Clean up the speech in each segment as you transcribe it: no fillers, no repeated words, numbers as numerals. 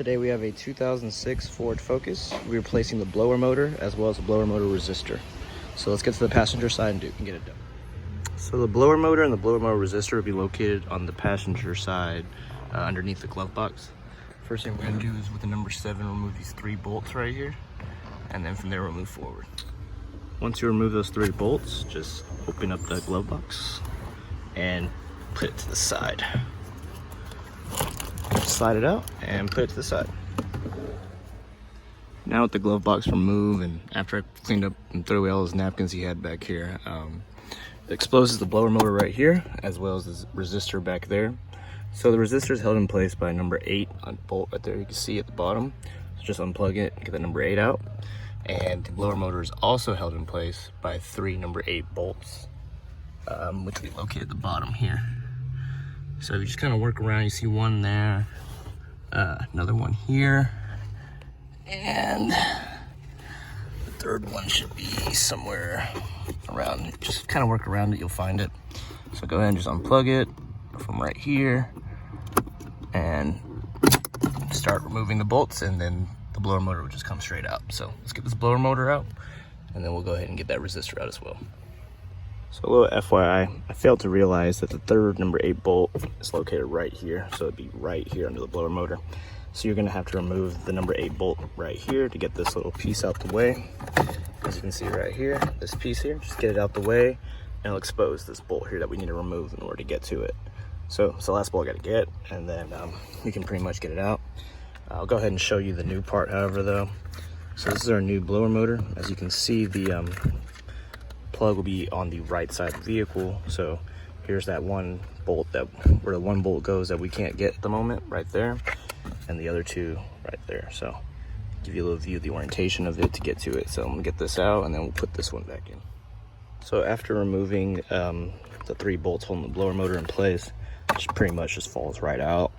Today we have a 2006 Ford Focus. We're replacing the blower motor as well as the blower motor resistor. So let's get to the passenger side and get it done. So the blower motor and the blower motor resistor will be located on the passenger side underneath the glove box. First thing we're going to do is with the number 7 remove these 3 bolts right here, and then from there we'll move forward. Once you remove those 3 bolts, just open up the glove box and put it to the side. Slide it out and put it to the side. Now with the glove box removed, and after I cleaned up and threw away all those napkins he had back here, it exposes the blower motor right here as well as the resistor back there. So the resistor is held in place by number 8 on bolt right there. You can see at the bottom. So just unplug it and get the number 8 out. And the blower motor is also held in place by 3 number 8 bolts, which will be located at the bottom here. So you just kind of work around. You see one there, another one here, and the third one should be somewhere around. Just kind of work around it, you'll find it. So go ahead and just unplug it from right here and start removing the bolts, and then the blower motor will just come straight out. So let's get this blower motor out, and then we'll go ahead and get that resistor out as well. So a little FYI, I failed to realize that the third number 8 bolt is located right here. So it'd be right here under the blower motor. So you're gonna have to remove the number 8 bolt right here to get this little piece out the way. As you can see right here, this piece here, just get it out the way, and it'll expose this bolt here that we need to remove in order to get to it. So it's the last bolt I gotta get, and then we can pretty much get it out. I'll go ahead and show you the new part, however, though. So this is our new blower motor. As you can see, the plug will be on the right side of the vehicle. So here's that one bolt where the one bolt goes that we can't get at the moment, right there, and the other 2 right there. So give you a little view of the orientation of it to get to it. So I'm gonna get this out, and then we'll put this one back in. So after removing the 3 bolts holding the blower motor in place, it pretty much just falls right out.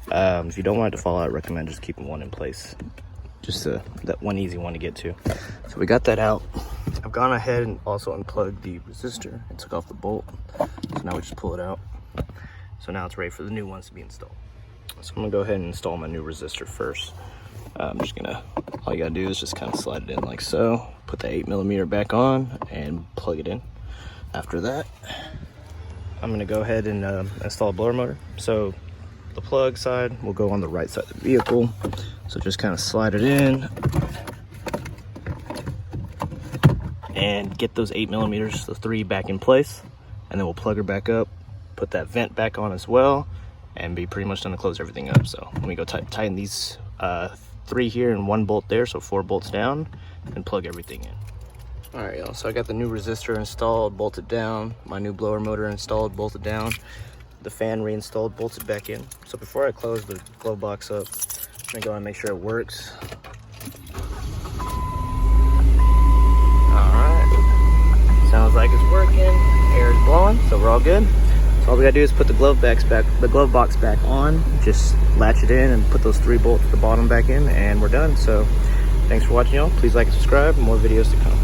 If you don't want it to fall out, I recommend just keeping one in place, just that one easy one to get to. So we got that out. I've gone ahead and also unplugged the resistor and took off the bolt. So now we just pull it out. So now it's ready for the new ones to be installed. So I'm gonna go ahead and install my new resistor first. I'm just gonna, all you gotta do is just kind of slide it in like so. Put the 8mm back on and plug it in. After that, I'm gonna go ahead and install a blower motor. So the plug side will go on the right side of the vehicle. So just kind of slide it in and get those 8mm, the 3 back in place, and then we'll plug her back up, put that vent back on as well, and be pretty much done to close everything up. So let me go tighten these 3 here and 1 bolt there, so 4 bolts down, and plug everything in. All right, y'all, so I got the new resistor installed, bolted down, my new blower motor installed, bolted down, the fan reinstalled, bolted back in. So before I close the glove box up, I'm gonna go and make sure it works. Sounds like it's working. Air is blowing, so we're all good. So all we gotta do is put the glove box back on. Just latch it in and put those 3 bolts at the bottom back in, and we're done. So thanks for watching, y'all. Please like and subscribe. More videos to come.